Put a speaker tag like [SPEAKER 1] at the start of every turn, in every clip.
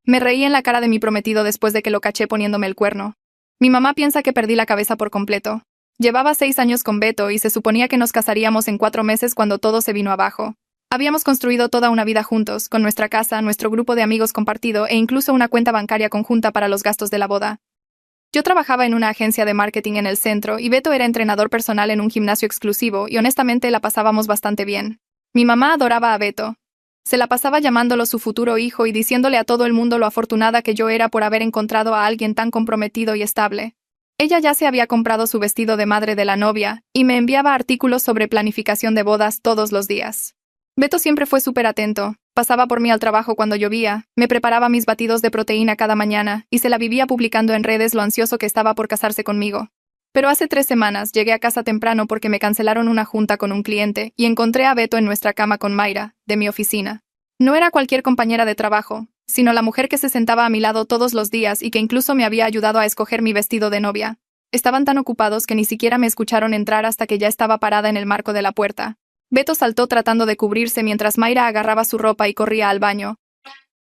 [SPEAKER 1] Me reí en la cara de mi prometido después de que lo caché poniéndome el cuerno. Mi mamá piensa que perdí la cabeza por completo. Llevaba 6 años con Beto y se suponía que nos casaríamos en 4 meses cuando todo se vino abajo. Habíamos construido toda una vida juntos, con nuestra casa, nuestro grupo de amigos compartido e incluso una cuenta bancaria conjunta para los gastos de la boda. Yo trabajaba en una agencia de marketing en el centro y Beto era entrenador personal en un gimnasio exclusivo y honestamente la pasábamos bastante bien. Mi mamá adoraba a Beto. Se la pasaba llamándolo su futuro hijo y diciéndole a todo el mundo lo afortunada que yo era por haber encontrado a alguien tan comprometido y estable. Ella ya se había comprado su vestido de madre de la novia y me enviaba artículos sobre planificación de bodas todos los días. Beto siempre fue súper atento, pasaba por mí al trabajo cuando llovía, me preparaba mis batidos de proteína cada mañana y se la vivía publicando en redes lo ansioso que estaba por casarse conmigo. Pero hace 3 semanas llegué a casa temprano porque me cancelaron una junta con un cliente y encontré a Beto en nuestra cama con Mayra, de mi oficina. No era cualquier compañera de trabajo, sino la mujer que se sentaba a mi lado todos los días y que incluso me había ayudado a escoger mi vestido de novia. Estaban tan ocupados que ni siquiera me escucharon entrar hasta que ya estaba parada en el marco de la puerta. Beto saltó tratando de cubrirse mientras Mayra agarraba su ropa y corría al baño.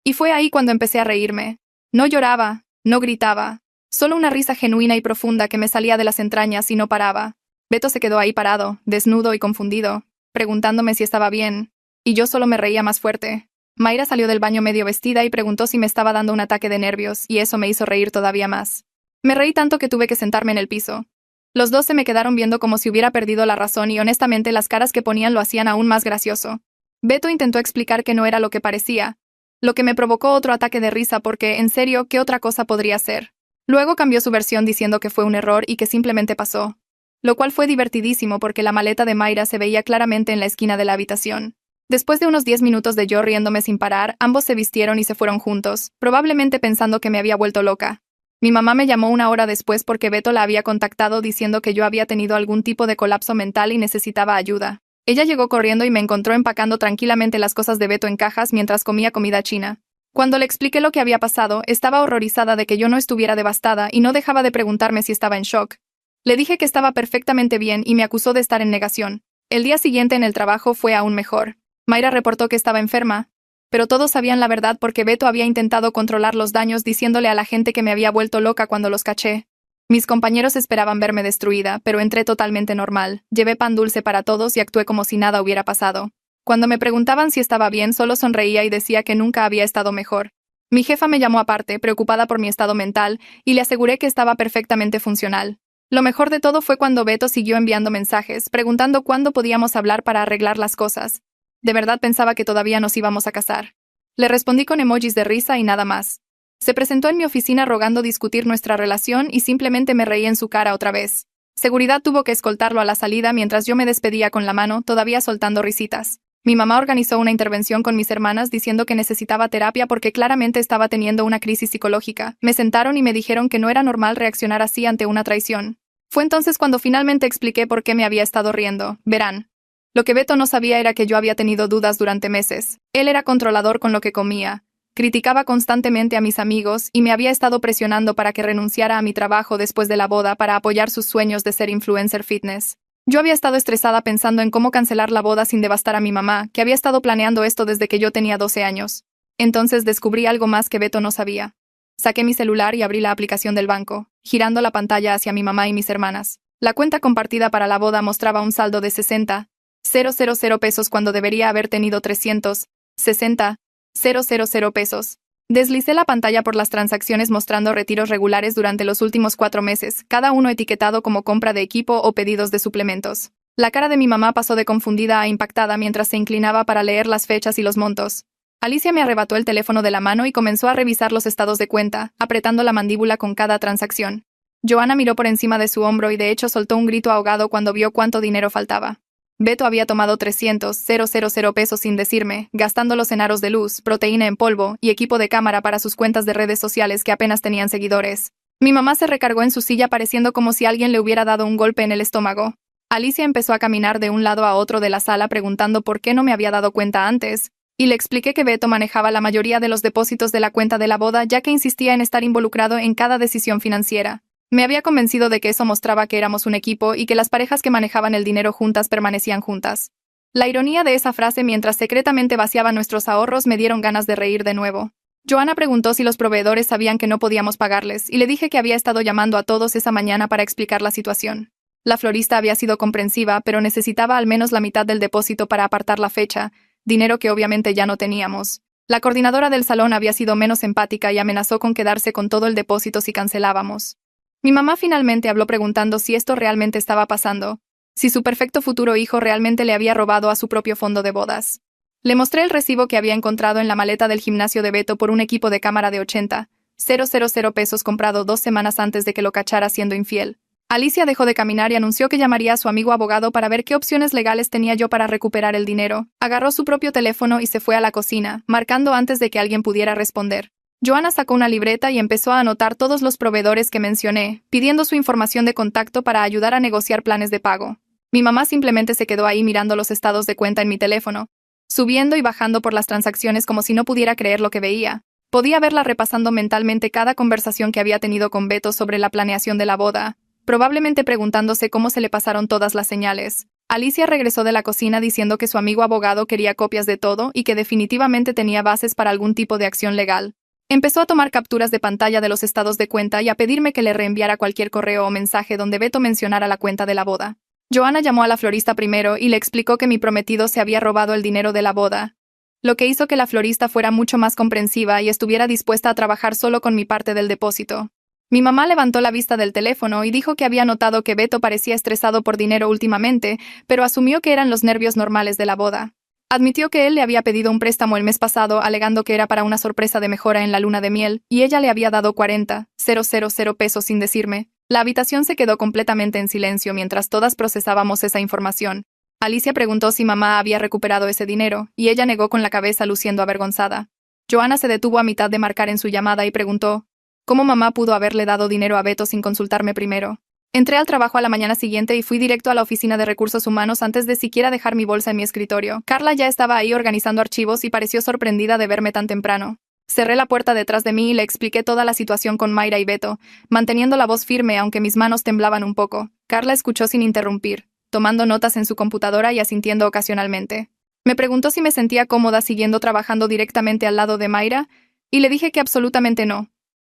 [SPEAKER 1] Y fue ahí cuando empecé a reírme. No lloraba, no gritaba, solo una risa genuina y profunda que me salía de las entrañas y no paraba. Beto se quedó ahí parado, desnudo y confundido, preguntándome si estaba bien, y yo solo me reía más fuerte. Mayra salió del baño medio vestida y preguntó si me estaba dando un ataque de nervios, y eso me hizo reír todavía más. Me reí tanto que tuve que sentarme en el piso. Los dos se me quedaron viendo como si hubiera perdido la razón y honestamente las caras que ponían lo hacían aún más gracioso. Beto intentó explicar que no era lo que parecía, lo que me provocó otro ataque de risa porque, en serio, ¿qué otra cosa podría ser? Luego cambió su versión diciendo que fue un error y que simplemente pasó. Lo cual fue divertidísimo porque la maleta de Mayra se veía claramente en la esquina de la habitación. Después de unos 10 minutos de yo riéndome sin parar, ambos se vistieron y se fueron juntos, probablemente pensando que me había vuelto loca. Mi mamá me llamó una hora después porque Beto la había contactado diciendo que yo había tenido algún tipo de colapso mental y necesitaba ayuda. Ella llegó corriendo y me encontró empacando tranquilamente las cosas de Beto en cajas mientras comía comida china. Cuando le expliqué lo que había pasado, estaba horrorizada de que yo no estuviera devastada y no dejaba de preguntarme si estaba en shock. Le dije que estaba perfectamente bien y me acusó de estar en negación. El día siguiente en el trabajo fue aún mejor. Mayra reportó que estaba enferma, pero todos sabían la verdad porque Beto había intentado controlar los daños diciéndole a la gente que me había vuelto loca cuando los caché. Mis compañeros esperaban verme destruida, pero entré totalmente normal, llevé pan dulce para todos y actué como si nada hubiera pasado. Cuando me preguntaban si estaba bien, solo sonreía y decía que nunca había estado mejor. Mi jefa me llamó aparte, preocupada por mi estado mental, y le aseguré que estaba perfectamente funcional. Lo mejor de todo fue cuando Beto siguió enviando mensajes, preguntando cuándo podíamos hablar para arreglar las cosas. De verdad pensaba que todavía nos íbamos a casar. Le respondí con emojis de risa y nada más. Se presentó en mi oficina rogando discutir nuestra relación y simplemente me reí en su cara otra vez. Seguridad tuvo que escoltarlo a la salida mientras yo me despedía con la mano, todavía soltando risitas. Mi mamá organizó una intervención con mis hermanas diciendo que necesitaba terapia porque claramente estaba teniendo una crisis psicológica. Me sentaron y me dijeron que no era normal reaccionar así ante una traición. Fue entonces cuando finalmente expliqué por qué me había estado riendo. Verán. Lo que Beto no sabía era que yo había tenido dudas durante meses. Él era controlador con lo que comía, criticaba constantemente a mis amigos y me había estado presionando para que renunciara a mi trabajo después de la boda para apoyar sus sueños de ser influencer fitness. Yo había estado estresada pensando en cómo cancelar la boda sin devastar a mi mamá, que había estado planeando esto desde que yo tenía 12 años. Entonces descubrí algo más que Beto no sabía. Saqué mi celular y abrí la aplicación del banco, girando la pantalla hacia mi mamá y mis hermanas. La cuenta compartida para la boda mostraba un saldo de 60,000 pesos cuando debería haber tenido 360,000 pesos. Deslicé la pantalla por las transacciones mostrando retiros regulares durante los últimos 4 meses, cada uno etiquetado como compra de equipo o pedidos de suplementos. La cara de mi mamá pasó de confundida a impactada mientras se inclinaba para leer las fechas y los montos. Alicia me arrebató el teléfono de la mano y comenzó a revisar los estados de cuenta, apretando la mandíbula con cada transacción. Joana miró por encima de su hombro y de hecho soltó un grito ahogado cuando vio cuánto dinero faltaba. Beto había tomado 300,000 pesos sin decirme, gastándolos en aros de luz, proteína en polvo y equipo de cámara para sus cuentas de redes sociales que apenas tenían seguidores. Mi mamá se recargó en su silla pareciendo como si alguien le hubiera dado un golpe en el estómago. Alicia empezó a caminar de un lado a otro de la sala preguntando por qué no me había dado cuenta antes, y le expliqué que Beto manejaba la mayoría de los depósitos de la cuenta de la boda ya que insistía en estar involucrado en cada decisión financiera. Me había convencido de que eso mostraba que éramos un equipo y que las parejas que manejaban el dinero juntas permanecían juntas. La ironía de esa frase mientras secretamente vaciaba nuestros ahorros me dieron ganas de reír de nuevo. Joanna preguntó si los proveedores sabían que no podíamos pagarles, y le dije que había estado llamando a todos esa mañana para explicar la situación. La florista había sido comprensiva, pero necesitaba al menos la mitad del depósito para apartar la fecha, dinero que obviamente ya no teníamos. La coordinadora del salón había sido menos empática y amenazó con quedarse con todo el depósito si cancelábamos. Mi mamá finalmente habló preguntando si esto realmente estaba pasando, si su perfecto futuro hijo realmente le había robado a su propio fondo de bodas. Le mostré el recibo que había encontrado en la maleta del gimnasio de Beto por un equipo de cámara de 80,000 pesos comprado 2 semanas antes de que lo cachara siendo infiel. Alicia dejó de caminar y anunció que llamaría a su amigo abogado para ver qué opciones legales tenía yo para recuperar el dinero. Agarró su propio teléfono y se fue a la cocina, marcando antes de que alguien pudiera responder. Joanna sacó una libreta y empezó a anotar todos los proveedores que mencioné, pidiendo su información de contacto para ayudar a negociar planes de pago. Mi mamá simplemente se quedó ahí mirando los estados de cuenta en mi teléfono, subiendo y bajando por las transacciones como si no pudiera creer lo que veía. Podía verla repasando mentalmente cada conversación que había tenido con Beto sobre la planeación de la boda, probablemente preguntándose cómo se le pasaron todas las señales. Alicia regresó de la cocina diciendo que su amigo abogado quería copias de todo y que definitivamente tenía bases para algún tipo de acción legal. Empezó a tomar capturas de pantalla de los estados de cuenta y a pedirme que le reenviara cualquier correo o mensaje donde Beto mencionara la cuenta de la boda. Joanna llamó a la florista primero y le explicó que mi prometido se había robado el dinero de la boda, lo que hizo que la florista fuera mucho más comprensiva y estuviera dispuesta a trabajar solo con mi parte del depósito. Mi mamá levantó la vista del teléfono y dijo que había notado que Beto parecía estresado por dinero últimamente, pero asumió que eran los nervios normales de la boda. Admitió que él le había pedido un préstamo el mes pasado alegando que era para una sorpresa de mejora en la luna de miel, y ella le había dado 40,000 pesos sin decirme. La habitación se quedó completamente en silencio mientras todas procesábamos esa información. Alicia preguntó si mamá había recuperado ese dinero, y ella negó con la cabeza luciendo avergonzada. Joanna se detuvo a mitad de marcar en su llamada y preguntó ¿cómo mamá pudo haberle dado dinero a Beto sin consultarme primero? Entré al trabajo a la mañana siguiente y fui directo a la oficina de recursos humanos antes de siquiera dejar mi bolsa en mi escritorio. Carla ya estaba ahí organizando archivos y pareció sorprendida de verme tan temprano. Cerré la puerta detrás de mí y le expliqué toda la situación con Mayra y Beto, manteniendo la voz firme aunque mis manos temblaban un poco. Carla escuchó sin interrumpir, tomando notas en su computadora y asintiendo ocasionalmente. Me preguntó si me sentía cómoda siguiendo trabajando directamente al lado de Mayra, y le dije que absolutamente no.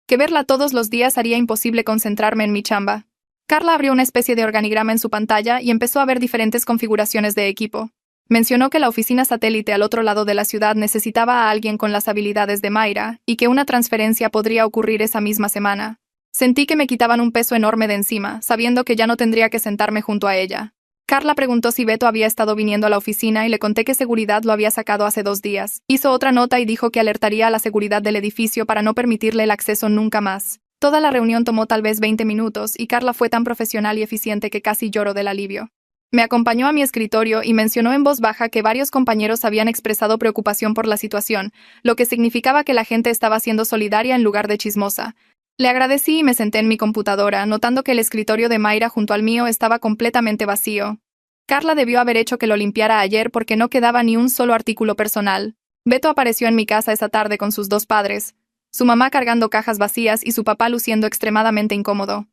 [SPEAKER 1] Que verla todos los días haría imposible concentrarme en mi chamba. Carla abrió una especie de organigrama en su pantalla y empezó a ver diferentes configuraciones de equipo. Mencionó que la oficina satélite al otro lado de la ciudad necesitaba a alguien con las habilidades de Mayra y que una transferencia podría ocurrir esa misma semana. Sentí que me quitaban un peso enorme de encima, sabiendo que ya no tendría que sentarme junto a ella. Carla preguntó si Beto había estado viniendo a la oficina y le conté que seguridad lo había sacado hace 2 días. Hizo otra nota y dijo que alertaría a la seguridad del edificio para no permitirle el acceso nunca más. Toda la reunión tomó tal vez 20 minutos y Carla fue tan profesional y eficiente que casi lloró del alivio. Me acompañó a mi escritorio y mencionó en voz baja que varios compañeros habían expresado preocupación por la situación, lo que significaba que la gente estaba siendo solidaria en lugar de chismosa. Le agradecí y me senté en mi computadora, notando que el escritorio de Mayra junto al mío estaba completamente vacío. Carla debió haber hecho que lo limpiara ayer porque no quedaba ni un solo artículo personal. Beto apareció en mi casa esa tarde con sus 2 padres, su mamá cargando cajas vacías y su papá luciendo extremadamente incómodo.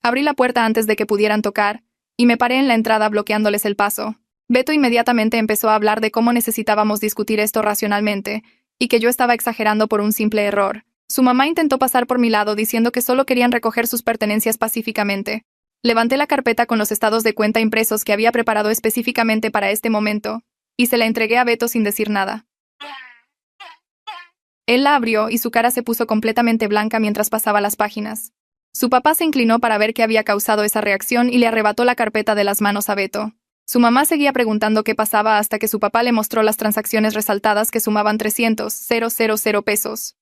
[SPEAKER 1] Abrí la puerta antes de que pudieran tocar, y me paré en la entrada bloqueándoles el paso. Beto inmediatamente empezó a hablar de cómo necesitábamos discutir esto racionalmente, y que yo estaba exagerando por un simple error. Su mamá intentó pasar por mi lado diciendo que solo querían recoger sus pertenencias pacíficamente. Levanté la carpeta con los estados de cuenta impresos que había preparado específicamente para este momento, y se la entregué a Beto sin decir nada. Él la abrió y su cara se puso completamente blanca mientras pasaba las páginas. Su papá se inclinó para ver qué había causado esa reacción y le arrebató la carpeta de las manos a Beto. Su mamá seguía preguntando qué pasaba hasta que su papá le mostró las transacciones resaltadas que sumaban 300,000 pesos.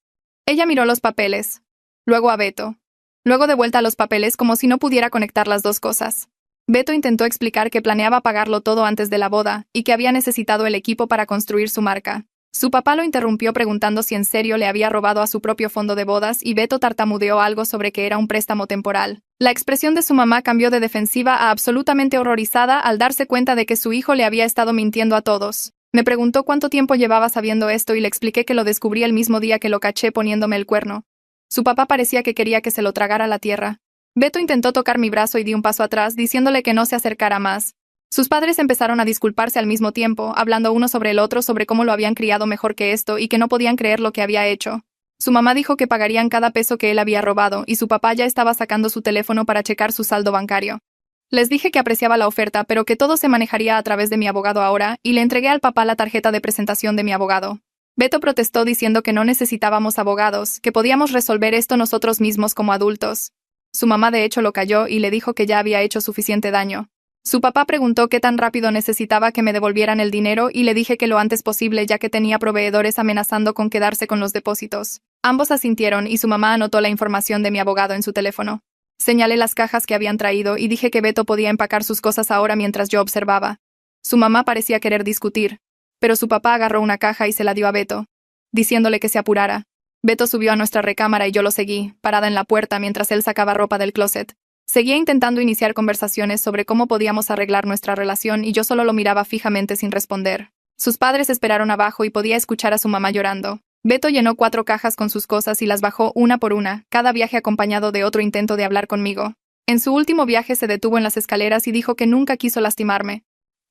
[SPEAKER 1] Ella miró los papeles, luego a Beto, luego de vuelta a los papeles como si no pudiera conectar las dos cosas. Beto intentó explicar que planeaba pagarlo todo antes de la boda y que había necesitado el equipo para construir su marca. Su papá lo interrumpió preguntando si en serio le había robado a su propio fondo de bodas y Beto tartamudeó algo sobre que era un préstamo temporal. La expresión de su mamá cambió de defensiva a absolutamente horrorizada al darse cuenta de que su hijo le había estado mintiendo a todos. Me preguntó cuánto tiempo llevaba sabiendo esto y le expliqué que lo descubrí el mismo día que lo caché poniéndome el cuerno. Su papá parecía que quería que se lo tragara la tierra. Beto intentó tocar mi brazo y di un paso atrás, diciéndole que no se acercara más. Sus padres empezaron a disculparse al mismo tiempo, hablando uno sobre el otro sobre cómo lo habían criado mejor que esto y que no podían creer lo que había hecho. Su mamá dijo que pagarían cada peso que él había robado y su papá ya estaba sacando su teléfono para checar su saldo bancario. Les dije que apreciaba la oferta, pero que todo se manejaría a través de mi abogado ahora, y le entregué al papá la tarjeta de presentación de mi abogado. Beto protestó diciendo que no necesitábamos abogados, que podíamos resolver esto nosotros mismos como adultos. Su mamá de hecho lo calló y le dijo que ya había hecho suficiente daño. Su papá preguntó qué tan rápido necesitaba que me devolvieran el dinero y le dije que lo antes posible ya que tenía proveedores amenazando con quedarse con los depósitos. Ambos asintieron y su mamá anotó la información de mi abogado en su teléfono. Señalé las cajas que habían traído y dije que Beto podía empacar sus cosas ahora mientras yo observaba. Su mamá parecía querer discutir, pero su papá agarró una caja y se la dio a Beto, diciéndole que se apurara. Beto subió a nuestra recámara y yo lo seguí, parada en la puerta mientras él sacaba ropa del closet. Seguía intentando iniciar conversaciones sobre cómo podíamos arreglar nuestra relación y yo solo lo miraba fijamente sin responder. Sus padres esperaron abajo y podía escuchar a su mamá llorando. Beto llenó 4 cajas con sus cosas y las bajó una por una, cada viaje acompañado de otro intento de hablar conmigo. En su último viaje se detuvo en las escaleras y dijo que nunca quiso lastimarme.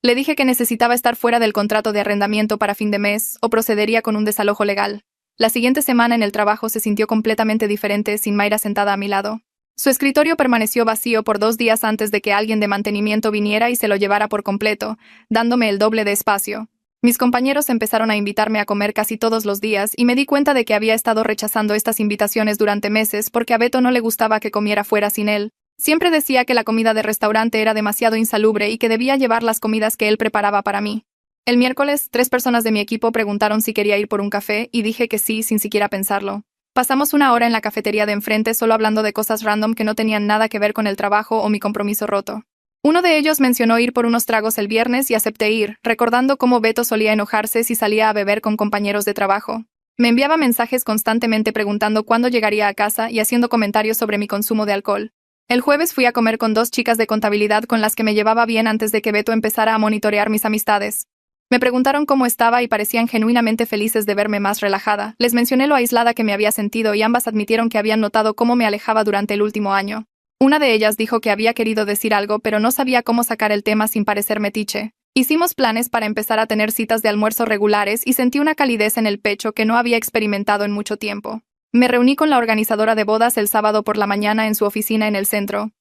[SPEAKER 1] Le dije que necesitaba estar fuera del contrato de arrendamiento para fin de mes o procedería con un desalojo legal. La siguiente semana en el trabajo se sintió completamente diferente sin Mayra sentada a mi lado. Su escritorio permaneció vacío por 2 días antes de que alguien de mantenimiento viniera y se lo llevara por completo, dándome el doble de espacio. Mis compañeros empezaron a invitarme a comer casi todos los días y me di cuenta de que había estado rechazando estas invitaciones durante meses porque a Beto no le gustaba que comiera fuera sin él. Siempre decía que la comida de restaurante era demasiado insalubre y que debía llevar las comidas que él preparaba para mí. El miércoles, 3 personas de mi equipo preguntaron si quería ir por un café y dije que sí sin siquiera pensarlo. Pasamos 1 hora en la cafetería de enfrente solo hablando de cosas random que no tenían nada que ver con el trabajo o mi compromiso roto. Uno de ellos mencionó ir por unos tragos el viernes y acepté ir, recordando cómo Beto solía enojarse si salía a beber con compañeros de trabajo. Me enviaba mensajes constantemente preguntando cuándo llegaría a casa y haciendo comentarios sobre mi consumo de alcohol. El jueves fui a comer con 2 chicas de contabilidad con las que me llevaba bien antes de que Beto empezara a monitorear mis amistades. Me preguntaron cómo estaba y parecían genuinamente felices de verme más relajada. Les mencioné lo aislada que me había sentido y ambas admitieron que habían notado cómo me alejaba durante el último año. Una de ellas dijo que había querido decir algo pero no sabía cómo sacar el tema sin parecer metiche. Hicimos planes para empezar a tener citas de almuerzo regulares y sentí una calidez en el pecho que no había experimentado en mucho tiempo. Me reuní con la organizadora de bodas el sábado por la mañana en su oficina en el centro.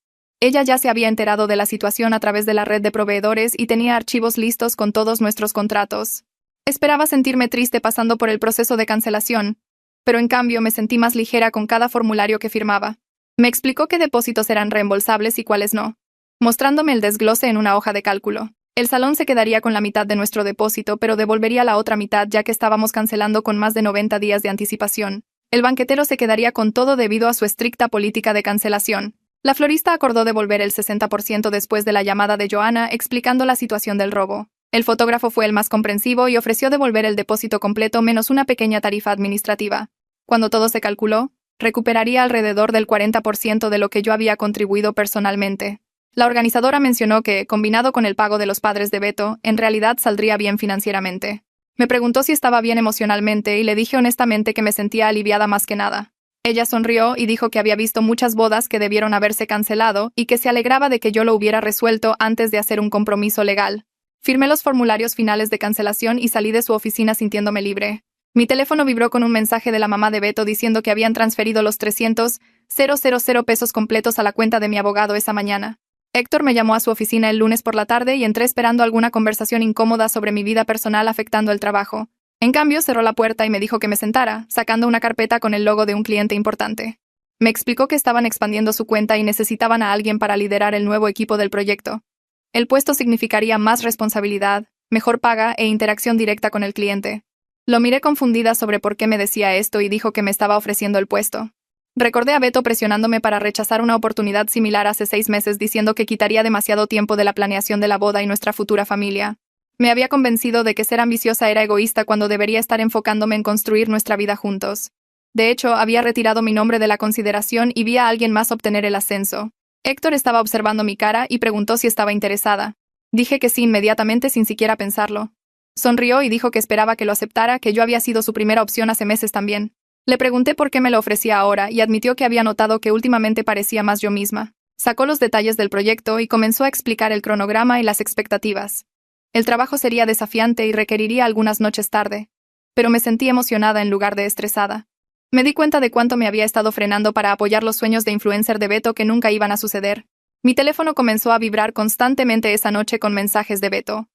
[SPEAKER 1] Ella ya se había enterado de la situación a través de la red de proveedores y tenía archivos listos con todos nuestros contratos. Esperaba sentirme triste pasando por el proceso de cancelación, pero en cambio me sentí más ligera con cada formulario que firmaba. Me explicó qué depósitos eran reembolsables y cuáles no, mostrándome el desglose en una hoja de cálculo. El salón se quedaría con la mitad de nuestro depósito, pero devolvería la otra mitad ya que estábamos cancelando con más de 90 días de anticipación. El banquetero se quedaría con todo debido a su estricta política de cancelación. La florista acordó devolver el 60% después de la llamada de Joanna explicando la situación del robo. El fotógrafo fue el más comprensivo y ofreció devolver el depósito completo menos una pequeña tarifa administrativa. Cuando todo se calculó, recuperaría alrededor del 40% de lo que yo había contribuido personalmente. La organizadora mencionó que, combinado con el pago de los padres de Beto, en realidad saldría bien financieramente. Me preguntó si estaba bien emocionalmente y le dije honestamente que me sentía aliviada más que nada. Ella sonrió y dijo que había visto muchas bodas que debieron haberse cancelado y que se alegraba de que yo lo hubiera resuelto antes de hacer un compromiso legal. Firmé los formularios finales de cancelación y salí de su oficina sintiéndome libre. Mi teléfono vibró con un mensaje de la mamá de Beto diciendo que habían transferido los 300,000 pesos completos a la cuenta de mi abogado esa mañana. Héctor me llamó a su oficina el lunes por la tarde y entré esperando alguna conversación incómoda sobre mi vida personal afectando el trabajo. En cambio, cerró la puerta y me dijo que me sentara, sacando una carpeta con el logo de un cliente importante. Me explicó que estaban expandiendo su cuenta y necesitaban a alguien para liderar el nuevo equipo del proyecto. El puesto significaría más responsabilidad, mejor paga e interacción directa con el cliente. Lo miré confundida sobre por qué me decía esto y dijo que me estaba ofreciendo el puesto. Recordé a Beto presionándome para rechazar una oportunidad similar hace 6 meses diciendo que quitaría demasiado tiempo de la planeación de la boda y nuestra futura familia. Me había convencido de que ser ambiciosa era egoísta cuando debería estar enfocándome en construir nuestra vida juntos. De hecho, había retirado mi nombre de la consideración y vi a alguien más obtener el ascenso. Héctor estaba observando mi cara y preguntó si estaba interesada. Dije que sí inmediatamente sin siquiera pensarlo. Sonrió y dijo que esperaba que lo aceptara, que yo había sido su primera opción hace meses también. Le pregunté por qué me lo ofrecía ahora y admitió que había notado que últimamente parecía más yo misma. Sacó los detalles del proyecto y comenzó a explicar el cronograma y las expectativas. El trabajo sería desafiante y requeriría algunas noches tarde, pero me sentí emocionada en lugar de estresada. Me di cuenta de cuánto me había estado frenando para apoyar los sueños de influencer de Beto que nunca iban a suceder. Mi teléfono comenzó a vibrar constantemente esa noche con mensajes de Beto.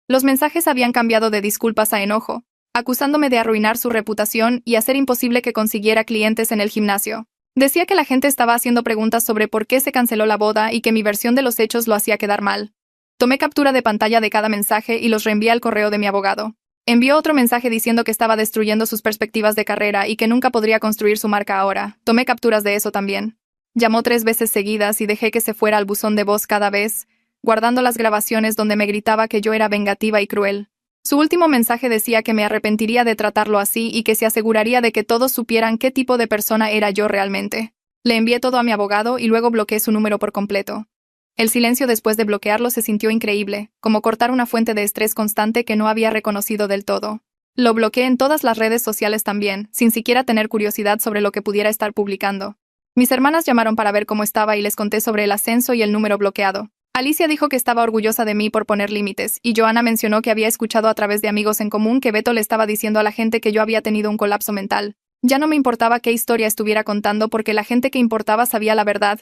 [SPEAKER 1] Los mensajes habían cambiado de disculpas a enojo, acusándome de arruinar su reputación y hacer imposible que consiguiera clientes en el gimnasio. Decía que la gente estaba haciendo preguntas sobre por qué se canceló la boda y que mi versión de los hechos lo hacía quedar mal. Tomé captura de pantalla de cada mensaje y los reenvié al correo de mi abogado. Envió otro mensaje diciendo que estaba destruyendo sus perspectivas de carrera y que nunca podría construir su marca ahora. Tomé capturas de eso también. Llamó 3 veces seguidas y dejé que se fuera al buzón de voz cada vez, guardando las grabaciones donde me gritaba que yo era vengativa y cruel. Su último mensaje decía que me arrepentiría de tratarlo así y que se aseguraría de que todos supieran qué tipo de persona era yo realmente. Le envié todo a mi abogado y luego bloqueé su número por completo. El silencio después de bloquearlo se sintió increíble, como cortar una fuente de estrés constante que no había reconocido del todo. Lo bloqueé en todas las redes sociales también, sin siquiera tener curiosidad sobre lo que pudiera estar publicando. Mis hermanas llamaron para ver cómo estaba y les conté sobre el ascenso y el número bloqueado. Alicia dijo que estaba orgullosa de mí por poner límites, y Joana mencionó que había escuchado a través de amigos en común que Beto le estaba diciendo a la gente que yo había tenido un colapso mental. Ya no me importaba qué historia estuviera contando porque la gente que importaba sabía la verdad.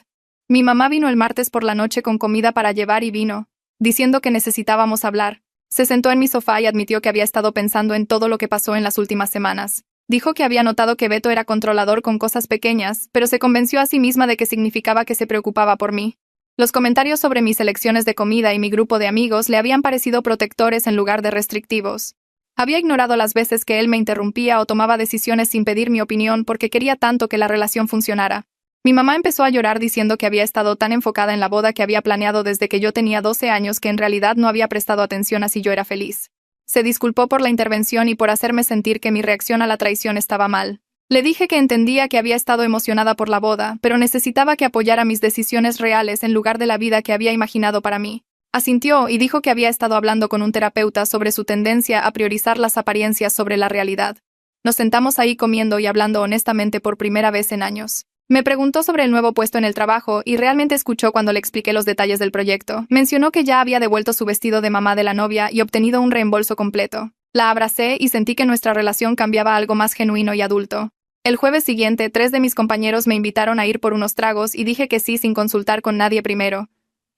[SPEAKER 1] Mi mamá vino el martes por la noche con comida para llevar y vino, diciendo que necesitábamos hablar. Se sentó en mi sofá y admitió que había estado pensando en todo lo que pasó en las últimas semanas. Dijo que había notado que Beto era controlador con cosas pequeñas, pero se convenció a sí misma de que significaba que se preocupaba por mí. Los comentarios sobre mis elecciones de comida y mi grupo de amigos le habían parecido protectores en lugar de restrictivos. Había ignorado las veces que él me interrumpía o tomaba decisiones sin pedir mi opinión porque quería tanto que la relación funcionara. Mi mamá empezó a llorar diciendo que había estado tan enfocada en la boda que había planeado desde que yo tenía 12 años que en realidad no había prestado atención a si yo era feliz. Se disculpó por la intervención y por hacerme sentir que mi reacción a la traición estaba mal. Le dije que entendía que había estado emocionada por la boda, pero necesitaba que apoyara mis decisiones reales en lugar de la vida que había imaginado para mí. Asintió y dijo que había estado hablando con un terapeuta sobre su tendencia a priorizar las apariencias sobre la realidad. Nos sentamos ahí comiendo y hablando honestamente por primera vez en años. Me preguntó sobre el nuevo puesto en el trabajo y realmente escuchó cuando le expliqué los detalles del proyecto. Mencionó que ya había devuelto su vestido de mamá de la novia y obtenido un reembolso completo. La abracé y sentí que nuestra relación cambiaba a algo más genuino y adulto. El jueves siguiente, 3 de mis compañeros me invitaron a ir por unos tragos y dije que sí sin consultar con nadie primero.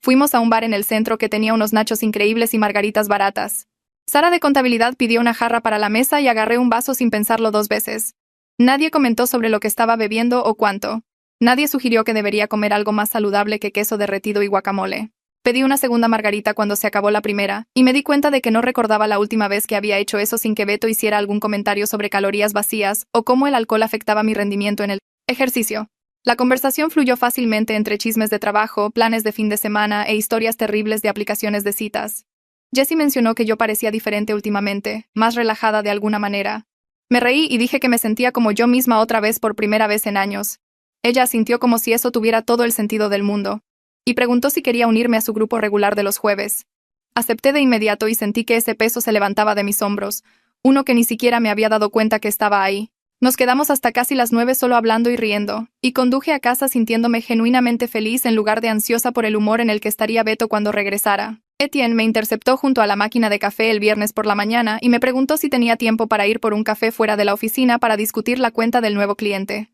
[SPEAKER 1] Fuimos a un bar en el centro que tenía unos nachos increíbles y margaritas baratas. Sara de contabilidad pidió una jarra para la mesa y agarré un vaso sin pensarlo 2 veces. Nadie comentó sobre lo que estaba bebiendo o cuánto. Nadie sugirió que debería comer algo más saludable que queso derretido y guacamole. Pedí una segunda margarita cuando se acabó la primera, y me di cuenta de que no recordaba la última vez que había hecho eso sin que Beto hiciera algún comentario sobre calorías vacías o cómo el alcohol afectaba mi rendimiento en el ejercicio. La conversación fluyó fácilmente entre chismes de trabajo, planes de fin de semana e historias terribles de aplicaciones de citas. Jessie mencionó que yo parecía diferente últimamente, más relajada de alguna manera. Me reí y dije que me sentía como yo misma otra vez por primera vez en años. Ella asintió como si eso tuviera todo el sentido del mundo. Y preguntó si quería unirme a su grupo regular de los jueves. Acepté de inmediato y sentí que ese peso se levantaba de mis hombros, uno que ni siquiera me había dado cuenta que estaba ahí. Nos quedamos hasta casi las 9 solo hablando y riendo, y conduje a casa sintiéndome genuinamente feliz en lugar de ansiosa por el humor en el que estaría Beto cuando regresara. Etienne me interceptó junto a la máquina de café el viernes por la mañana y me preguntó si tenía tiempo para ir por un café fuera de la oficina para discutir la cuenta del nuevo cliente.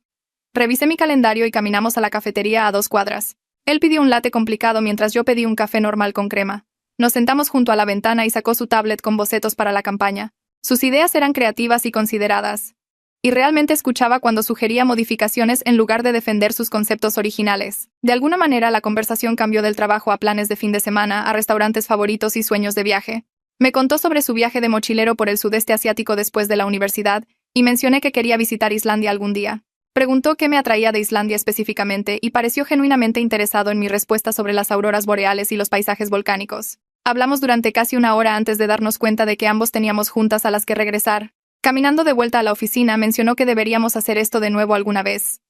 [SPEAKER 1] Revisé mi calendario y caminamos a la cafetería a 2 cuadras. Él pidió un latte complicado mientras yo pedí un café normal con crema. Nos sentamos junto a la ventana y sacó su tablet con bocetos para la campaña. Sus ideas eran creativas y consideradas. Y realmente escuchaba cuando sugería modificaciones en lugar de defender sus conceptos originales. De alguna manera, la conversación cambió del trabajo a planes de fin de semana, a restaurantes favoritos y sueños de viaje. Me contó sobre su viaje de mochilero por el sudeste asiático después de la universidad, y mencioné que quería visitar Islandia algún día. Preguntó qué me atraía de Islandia específicamente y pareció genuinamente interesado en mi respuesta sobre las auroras boreales y los paisajes volcánicos. Hablamos durante casi 1 hora antes de darnos cuenta de que ambos teníamos juntas a las que regresar. Caminando de vuelta a la oficina, mencionó que deberíamos hacer esto de nuevo alguna vez.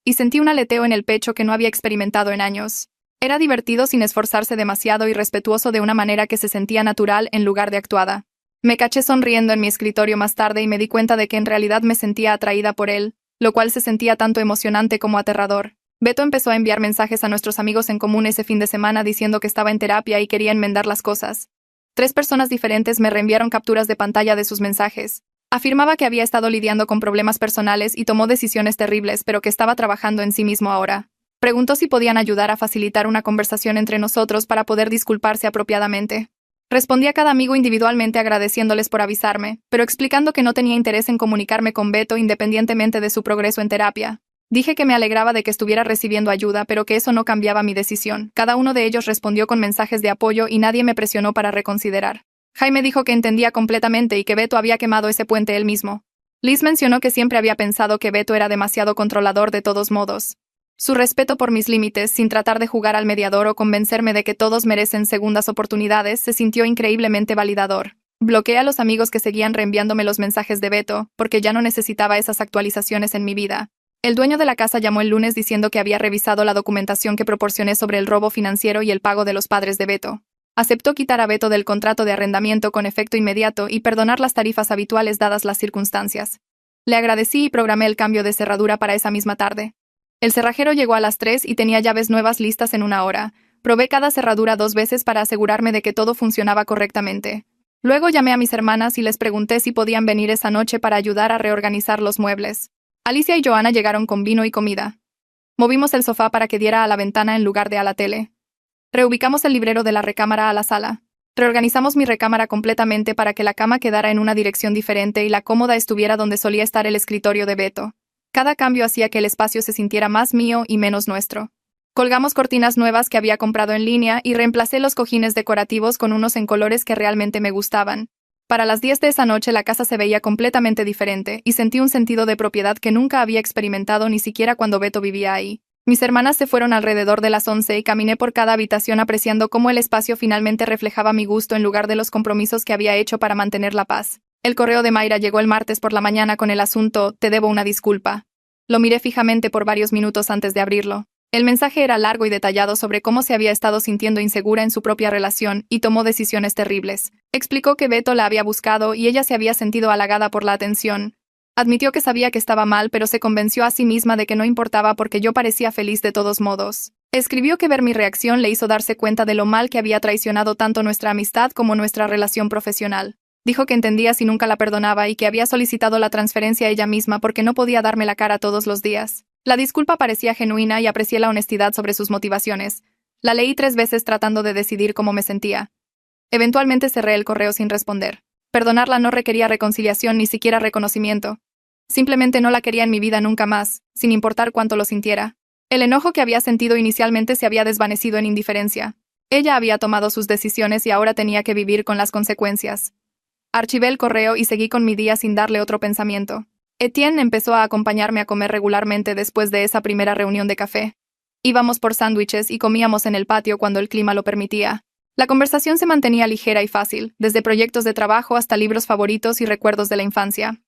[SPEAKER 1] Y sentí un aleteo en el pecho que no había experimentado en años. Era divertido sin esforzarse demasiado y respetuoso de una manera que se sentía natural en lugar de actuada. Me caché sonriendo en mi escritorio más tarde y me di cuenta de que en realidad me sentía atraída por él, lo cual se sentía tanto emocionante como aterrador. Beto empezó a enviar mensajes a nuestros amigos en común ese fin de semana diciendo que estaba en terapia y quería enmendar las cosas. 3 personas diferentes me reenviaron capturas de pantalla de sus mensajes. Afirmaba que había estado lidiando con problemas personales y tomó decisiones terribles, pero que estaba trabajando en sí mismo ahora. Preguntó si podían ayudar a facilitar una conversación entre nosotros para poder disculparse apropiadamente. Respondí a cada amigo individualmente agradeciéndoles por avisarme, pero explicando que no tenía interés en comunicarme con Beto independientemente de su progreso en terapia. Dije que me alegraba de que estuviera recibiendo ayuda, pero que eso no cambiaba mi decisión. Cada uno de ellos respondió con mensajes de apoyo y nadie me presionó para reconsiderar. Jaime dijo que entendía completamente y que Beto había quemado ese puente él mismo. Liz mencionó que siempre había pensado que Beto era demasiado controlador de todos modos. Su respeto por mis límites, sin tratar de jugar al mediador o convencerme de que todos merecen segundas oportunidades, se sintió increíblemente validador. Bloqueé a los amigos que seguían reenviándome los mensajes de Beto, porque ya no necesitaba esas actualizaciones en mi vida. El dueño de la casa llamó el lunes diciendo que había revisado la documentación que proporcioné sobre el robo financiero y el pago de los padres de Beto. Aceptó quitar a Beto del contrato de arrendamiento con efecto inmediato y perdonar las tarifas habituales dadas las circunstancias. Le agradecí y programé el cambio de cerradura para esa misma tarde. El cerrajero llegó a las 3 y tenía llaves nuevas listas en 1 hora. Probé cada cerradura 2 veces para asegurarme de que todo funcionaba correctamente. Luego llamé a mis hermanas y les pregunté si podían venir esa noche para ayudar a reorganizar los muebles. Alicia y Johanna llegaron con vino y comida. Movimos el sofá para que diera a la ventana en lugar de a la tele. Reubicamos el librero de la recámara a la sala. Reorganizamos mi recámara completamente para que la cama quedara en una dirección diferente y la cómoda estuviera donde solía estar el escritorio de Beto. Cada cambio hacía que el espacio se sintiera más mío y menos nuestro. Colgamos cortinas nuevas que había comprado en línea y reemplacé los cojines decorativos con unos en colores que realmente me gustaban. Para las 10 de esa noche la casa se veía completamente diferente y sentí un sentido de propiedad que nunca había experimentado ni siquiera cuando Beto vivía ahí. Mis hermanas se fueron alrededor de las 11 y caminé por cada habitación apreciando cómo el espacio finalmente reflejaba mi gusto en lugar de los compromisos que había hecho para mantener la paz. El correo de Mayra llegó el martes por la mañana con el asunto «Te debo una disculpa». Lo miré fijamente por varios minutos antes de abrirlo. El mensaje era largo y detallado sobre cómo se había estado sintiendo insegura en su propia relación y tomó decisiones terribles. Explicó que Beto la había buscado y ella se había sentido halagada por la atención. Admitió que sabía que estaba mal, pero se convenció a sí misma de que no importaba porque yo parecía feliz de todos modos. Escribió que ver mi reacción le hizo darse cuenta de lo mal que había traicionado tanto nuestra amistad como nuestra relación profesional. Dijo que entendía si nunca la perdonaba y que había solicitado la transferencia ella misma porque no podía darme la cara todos los días. La disculpa parecía genuina y aprecié la honestidad sobre sus motivaciones. La leí 3 veces tratando de decidir cómo me sentía. Eventualmente cerré el correo sin responder. Perdonarla no requería reconciliación ni siquiera reconocimiento. Simplemente no la quería en mi vida nunca más, sin importar cuánto lo sintiera. El enojo que había sentido inicialmente se había desvanecido en indiferencia. Ella había tomado sus decisiones y ahora tenía que vivir con las consecuencias. Archivé el correo y seguí con mi día sin darle otro pensamiento. Etienne empezó a acompañarme a comer regularmente después de esa primera reunión de café. Íbamos por sándwiches y comíamos en el patio cuando el clima lo permitía. La conversación se mantenía ligera y fácil, desde proyectos de trabajo hasta libros favoritos y recuerdos de la infancia.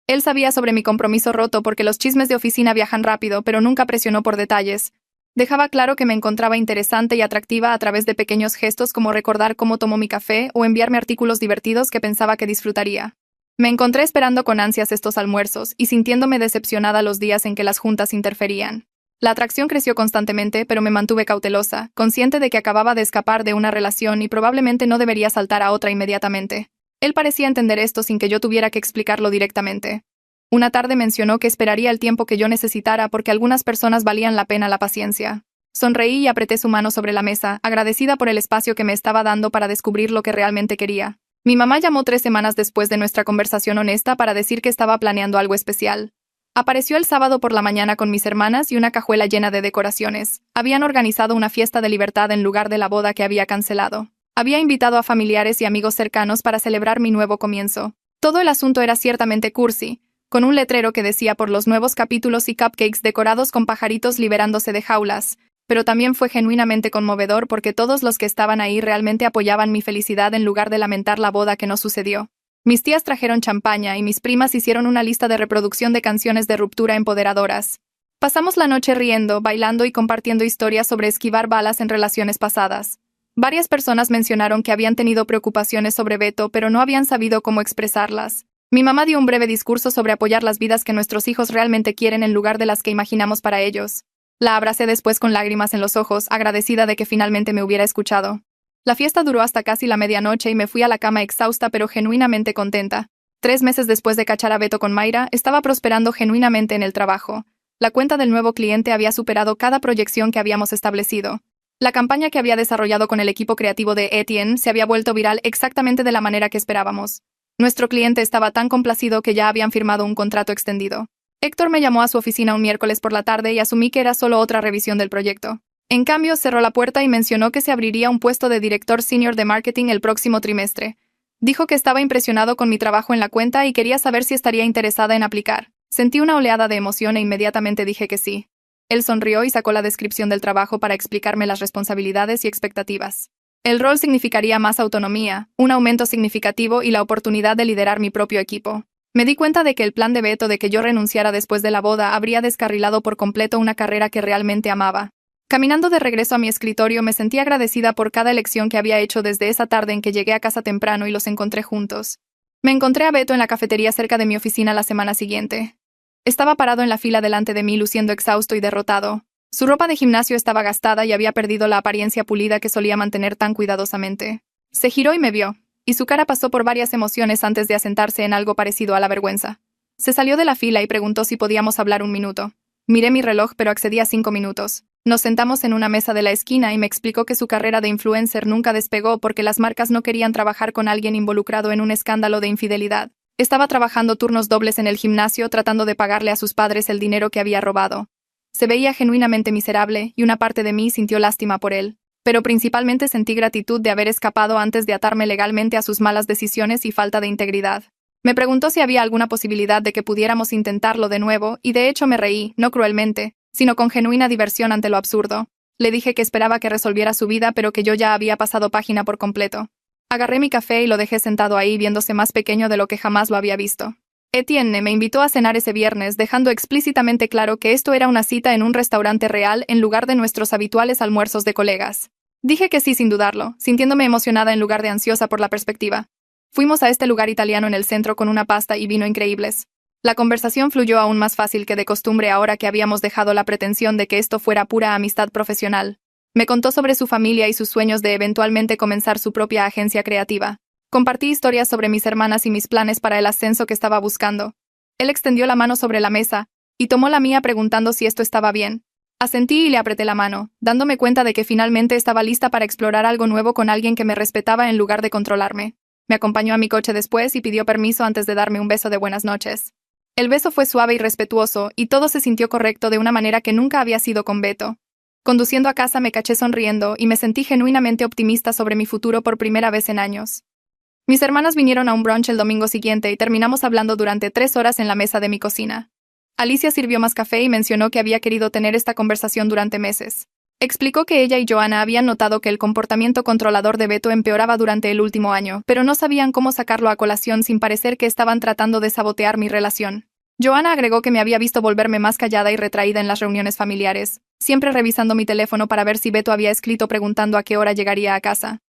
[SPEAKER 1] Él sabía sobre mi compromiso roto porque los chismes de oficina viajan rápido, pero nunca presionó por detalles. Dejaba claro que me encontraba interesante y atractiva a través de pequeños gestos como recordar cómo tomó mi café o enviarme artículos divertidos que pensaba que disfrutaría. Me encontré esperando con ansias estos almuerzos y sintiéndome decepcionada los días en que las juntas interferían. La atracción creció constantemente, pero me mantuve cautelosa, consciente de que acababa de escapar de una relación y probablemente no debería saltar a otra inmediatamente. Él parecía entender esto sin que yo tuviera que explicarlo directamente. Una tarde mencionó que esperaría el tiempo que yo necesitara porque algunas personas valían la pena la paciencia. Sonreí y apreté su mano sobre la mesa, agradecida por el espacio que me estaba dando para descubrir lo que realmente quería. Mi mamá llamó 3 semanas después de nuestra conversación honesta para decir que estaba planeando algo especial. Apareció el sábado por la mañana con mis hermanas y una cajuela llena de decoraciones. Habían organizado una fiesta de libertad en lugar de la boda que había cancelado. Había invitado a familiares y amigos cercanos para celebrar mi nuevo comienzo. Todo el asunto era ciertamente cursi, con un letrero que decía por los nuevos capítulos y cupcakes decorados con pajaritos liberándose de jaulas, pero también fue genuinamente conmovedor porque todos los que estaban ahí realmente apoyaban mi felicidad en lugar de lamentar la boda que no sucedió. Mis tías trajeron champaña y mis primas hicieron una lista de reproducción de canciones de ruptura empoderadoras. Pasamos la noche riendo, bailando y compartiendo historias sobre esquivar balas en relaciones pasadas. Varias personas mencionaron que habían tenido preocupaciones sobre Beto, pero no habían sabido cómo expresarlas. Mi mamá dio un breve discurso sobre apoyar las vidas que nuestros hijos realmente quieren en lugar de las que imaginamos para ellos. La abracé después con lágrimas en los ojos, agradecida de que finalmente me hubiera escuchado. La fiesta duró hasta casi la medianoche y me fui a la cama exhausta pero genuinamente contenta. 3 meses después de cachar a Beto con Mayra, estaba prosperando genuinamente en el trabajo. La cuenta del nuevo cliente había superado cada proyección que habíamos establecido. La campaña que había desarrollado con el equipo creativo de Etienne se había vuelto viral exactamente de la manera que esperábamos. Nuestro cliente estaba tan complacido que ya habían firmado un contrato extendido. Héctor me llamó a su oficina un miércoles por la tarde y asumí que era solo otra revisión del proyecto. En cambio, cerró la puerta y mencionó que se abriría un puesto de director senior de marketing el próximo trimestre. Dijo que estaba impresionado con mi trabajo en la cuenta y quería saber si estaría interesada en aplicar. Sentí una oleada de emoción e inmediatamente dije que sí. Él sonrió y sacó la descripción del trabajo para explicarme las responsabilidades y expectativas. El rol significaría más autonomía, un aumento significativo y la oportunidad de liderar mi propio equipo. Me di cuenta de que el plan de Beto de que yo renunciara después de la boda habría descarrilado por completo una carrera que realmente amaba. Caminando de regreso a mi escritorio me sentí agradecida por cada elección que había hecho desde esa tarde en que llegué a casa temprano y los encontré juntos. Me encontré a Beto en la cafetería cerca de mi oficina la semana siguiente. Estaba parado en la fila delante de mí luciendo exhausto y derrotado. Su ropa de gimnasio estaba gastada y había perdido la apariencia pulida que solía mantener tan cuidadosamente. Se giró y me vio, y su cara pasó por varias emociones antes de asentarse en algo parecido a la vergüenza. Se salió de la fila y preguntó si podíamos hablar un minuto. Miré mi reloj, pero accedí a 5 minutos. Nos sentamos en una mesa de la esquina y me explicó que su carrera de influencer nunca despegó porque las marcas no querían trabajar con alguien involucrado en un escándalo de infidelidad. Estaba trabajando turnos dobles en el gimnasio tratando de pagarle a sus padres el dinero que había robado. Se veía genuinamente miserable y una parte de mí sintió lástima por él, pero principalmente sentí gratitud de haber escapado antes de atarme legalmente a sus malas decisiones y falta de integridad. Me preguntó si había alguna posibilidad de que pudiéramos intentarlo de nuevo y de hecho me reí, no cruelmente, sino con genuina diversión ante lo absurdo. Le dije que esperaba que resolviera su vida pero que yo ya había pasado página por completo. Agarré mi café y lo dejé sentado ahí viéndose más pequeño de lo que jamás lo había visto. Etienne me invitó a cenar ese viernes, dejando explícitamente claro que esto era una cita en un restaurante real en lugar de nuestros habituales almuerzos de colegas. Dije que sí sin dudarlo, sintiéndome emocionada en lugar de ansiosa por la perspectiva. Fuimos a este lugar italiano en el centro con una pasta y vino increíbles. La conversación fluyó aún más fácil que de costumbre ahora que habíamos dejado la pretensión de que esto fuera pura amistad profesional. Me contó sobre su familia y sus sueños de eventualmente comenzar su propia agencia creativa. Compartí historias sobre mis hermanas y mis planes para el ascenso que estaba buscando. Él extendió la mano sobre la mesa y tomó la mía preguntando si esto estaba bien. Asentí y le apreté la mano, dándome cuenta de que finalmente estaba lista para explorar algo nuevo con alguien que me respetaba en lugar de controlarme. Me acompañó a mi coche después y pidió permiso antes de darme un beso de buenas noches. El beso fue suave y respetuoso, y todo se sintió correcto de una manera que nunca había sido con Beto. Conduciendo a casa me caché sonriendo y me sentí genuinamente optimista sobre mi futuro por primera vez en años. Mis hermanas vinieron a un brunch el domingo siguiente y terminamos hablando durante 3 horas en la mesa de mi cocina. Alicia sirvió más café y mencionó que había querido tener esta conversación durante meses. Explicó que ella y Joanna habían notado que el comportamiento controlador de Beto empeoraba durante el último año, pero no sabían cómo sacarlo a colación sin parecer que estaban tratando de sabotear mi relación. Joanna agregó que me había visto volverme más callada y retraída en las reuniones familiares, siempre revisando mi teléfono para ver si Beto había escrito preguntando a qué hora llegaría a casa.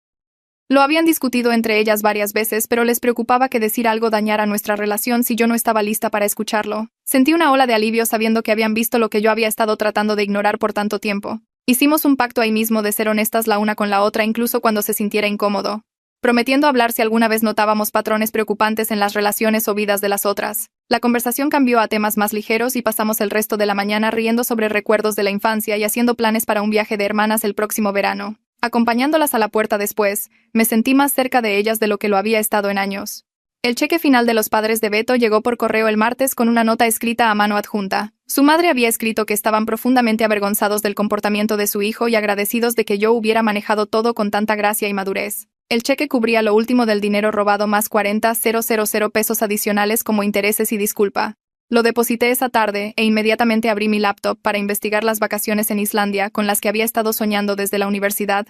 [SPEAKER 1] Lo habían discutido entre ellas varias veces, pero les preocupaba que decir algo dañara nuestra relación si yo no estaba lista para escucharlo. Sentí una ola de alivio sabiendo que habían visto lo que yo había estado tratando de ignorar por tanto tiempo. Hicimos un pacto ahí mismo de ser honestas la una con la otra incluso cuando se sintiera incómodo, prometiendo hablar si alguna vez notábamos patrones preocupantes en las relaciones o vidas de las otras. La conversación cambió a temas más ligeros y pasamos el resto de la mañana riendo sobre recuerdos de la infancia y haciendo planes para un viaje de hermanas el próximo verano. Acompañándolas a la puerta después, me sentí más cerca de ellas de lo que lo había estado en años. El cheque final de los padres de Beto llegó por correo el martes con una nota escrita a mano adjunta. Su madre había escrito que estaban profundamente avergonzados del comportamiento de su hijo y agradecidos de que yo hubiera manejado todo con tanta gracia y madurez. El cheque cubría lo último del dinero robado más 40,000 pesos adicionales como intereses y disculpa. Lo deposité esa tarde e inmediatamente abrí mi laptop para investigar las vacaciones en Islandia con las que había estado soñando desde la universidad.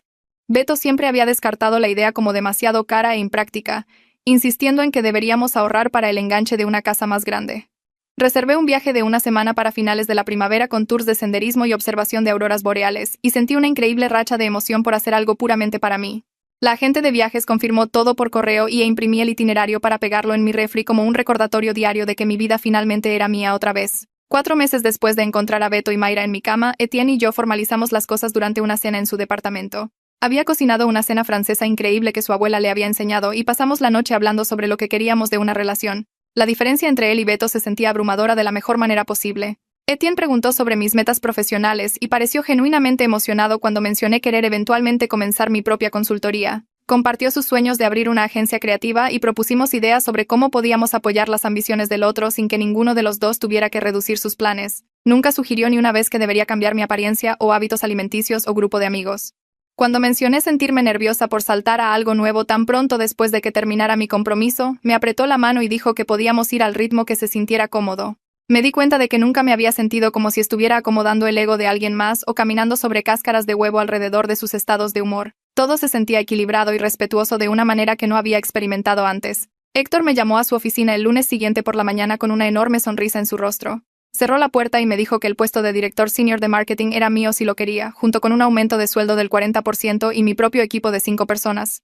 [SPEAKER 1] Beto siempre había descartado la idea como demasiado cara e impráctica, insistiendo en que deberíamos ahorrar para el enganche de una casa más grande. Reservé un viaje de una semana para finales de la primavera con tours de senderismo y observación de auroras boreales, y sentí una increíble racha de emoción por hacer algo puramente para mí. La agente de viajes confirmó todo por correo y imprimí el itinerario para pegarlo en mi refri como un recordatorio diario de que mi vida finalmente era mía otra vez. 4 meses después de encontrar a Beto y Mayra en mi cama, Etienne y yo formalizamos las cosas durante una cena en su departamento. Había cocinado una cena francesa increíble que su abuela le había enseñado y pasamos la noche hablando sobre lo que queríamos de una relación. La diferencia entre él y Beto se sentía abrumadora de la mejor manera posible. Etienne preguntó sobre mis metas profesionales y pareció genuinamente emocionado cuando mencioné querer eventualmente comenzar mi propia consultoría. Compartió sus sueños de abrir una agencia creativa y propusimos ideas sobre cómo podíamos apoyar las ambiciones del otro sin que ninguno de los dos tuviera que reducir sus planes. Nunca sugirió ni una vez que debería cambiar mi apariencia o hábitos alimenticios o grupo de amigos. Cuando mencioné sentirme nerviosa por saltar a algo nuevo tan pronto después de que terminara mi compromiso, me apretó la mano y dijo que podíamos ir al ritmo que se sintiera cómodo. Me di cuenta de que nunca me había sentido como si estuviera acomodando el ego de alguien más o caminando sobre cáscaras de huevo alrededor de sus estados de humor. Todo se sentía equilibrado y respetuoso de una manera que no había experimentado antes. Héctor me llamó a su oficina el lunes siguiente por la mañana con una enorme sonrisa en su rostro. Cerró la puerta y me dijo que el puesto de director senior de marketing era mío si lo quería, junto con un aumento de sueldo del 40% y mi propio equipo de 5 personas.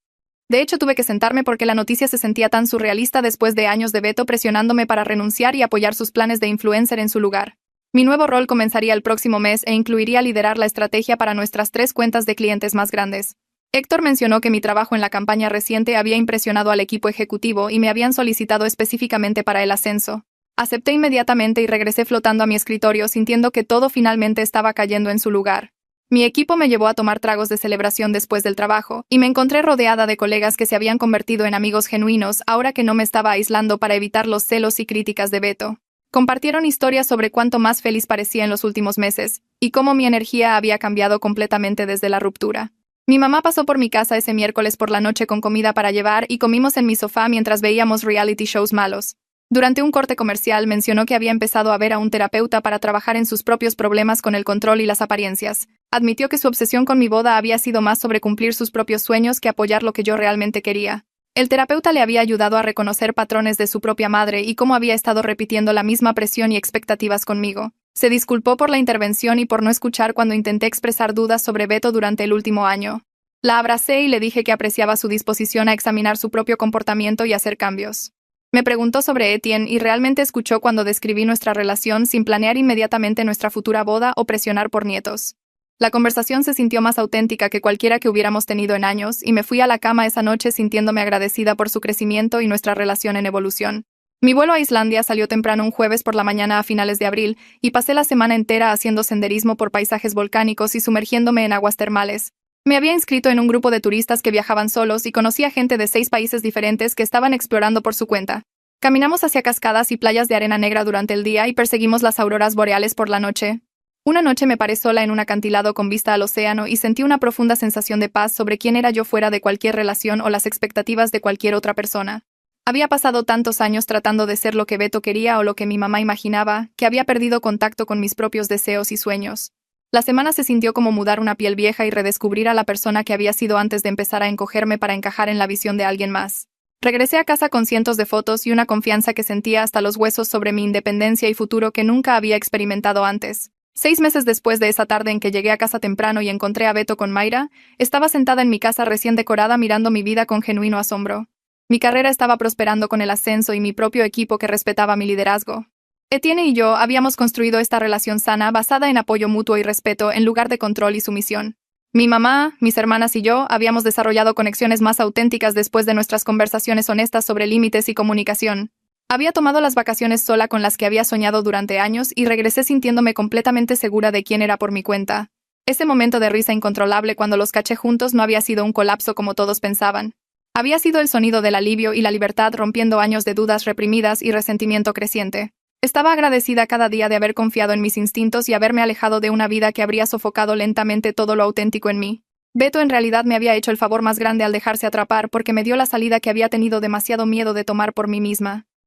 [SPEAKER 1] De hecho, tuve que sentarme porque la noticia se sentía tan surrealista después de años de Beto presionándome para renunciar y apoyar sus planes de influencer en su lugar. Mi nuevo rol comenzaría el próximo mes e incluiría liderar la estrategia para nuestras 3 cuentas de clientes más grandes. Héctor mencionó que mi trabajo en la campaña reciente había impresionado al equipo ejecutivo y me habían solicitado específicamente para el ascenso. Acepté inmediatamente y regresé flotando a mi escritorio sintiendo que todo finalmente estaba cayendo en su lugar. Mi equipo me llevó a tomar tragos de celebración después del trabajo, y me encontré rodeada de colegas que se habían convertido en amigos genuinos ahora que no me estaba aislando para evitar los celos y críticas de Beto. Compartieron historias sobre cuánto más feliz parecía en los últimos meses, y cómo mi energía había cambiado completamente desde la ruptura. Mi mamá pasó por mi casa ese miércoles por la noche con comida para llevar y comimos en mi sofá mientras veíamos reality shows malos. Durante un corte comercial mencionó que había empezado a ver a un terapeuta para trabajar en sus propios problemas con el control y las apariencias. Admitió que su obsesión con mi boda había sido más sobre cumplir sus propios sueños que apoyar lo que yo realmente quería. El terapeuta le había ayudado a reconocer patrones de su propia madre y cómo había estado repitiendo la misma presión y expectativas conmigo. Se disculpó por la intervención y por no escuchar cuando intenté expresar dudas sobre Beto durante el último año. La abracé y le dije que apreciaba su disposición a examinar su propio comportamiento y hacer cambios. Me preguntó sobre Etienne y realmente escuchó cuando describí nuestra relación sin planear inmediatamente nuestra futura boda o presionar por nietos. La conversación se sintió más auténtica que cualquiera que hubiéramos tenido en años y me fui a la cama esa noche sintiéndome agradecida por su crecimiento y nuestra relación en evolución. Mi vuelo a Islandia salió temprano un jueves por la mañana a finales de abril y pasé la semana entera haciendo senderismo por paisajes volcánicos y sumergiéndome en aguas termales. Me había inscrito en un grupo de turistas que viajaban solos y conocí a gente de 6 países diferentes que estaban explorando por su cuenta. Caminamos hacia cascadas y playas de arena negra durante el día y perseguimos las auroras boreales por la noche. Una noche me paré sola en un acantilado con vista al océano y sentí una profunda sensación de paz sobre quién era yo fuera de cualquier relación o las expectativas de cualquier otra persona. Había pasado tantos años tratando de ser lo que Beto quería o lo que mi mamá imaginaba, que había perdido contacto con mis propios deseos y sueños. La semana se sintió como mudar una piel vieja y redescubrir a la persona que había sido antes de empezar a encogerme para encajar en la visión de alguien más. Regresé a casa con cientos de fotos y una confianza que sentía hasta los huesos sobre mi independencia y futuro que nunca había experimentado antes. 6 meses después de esa tarde en que llegué a casa temprano y encontré a Beto con Mayra, estaba sentada en mi casa recién decorada mirando mi vida con genuino asombro. Mi carrera estaba prosperando con el ascenso y mi propio equipo que respetaba mi liderazgo. Etienne y yo habíamos construido esta relación sana basada en apoyo mutuo y respeto en lugar de control y sumisión. Mi mamá, mis hermanas y yo habíamos desarrollado conexiones más auténticas después de nuestras conversaciones honestas sobre límites y comunicación. Había tomado las vacaciones sola con las que había soñado durante años y regresé sintiéndome completamente segura de quién era por mi cuenta. Ese momento de risa incontrolable cuando los caché juntos no había sido un colapso como todos pensaban. Había sido el sonido del alivio y la libertad rompiendo años de dudas reprimidas y resentimiento creciente. Estaba agradecida cada día de haber confiado en mis instintos y haberme alejado de una vida que habría sofocado lentamente todo lo auténtico en mí. Beto en realidad me había hecho el favor más grande al dejarse atrapar porque me dio la salida que había tenido demasiado miedo de tomar por mí misma.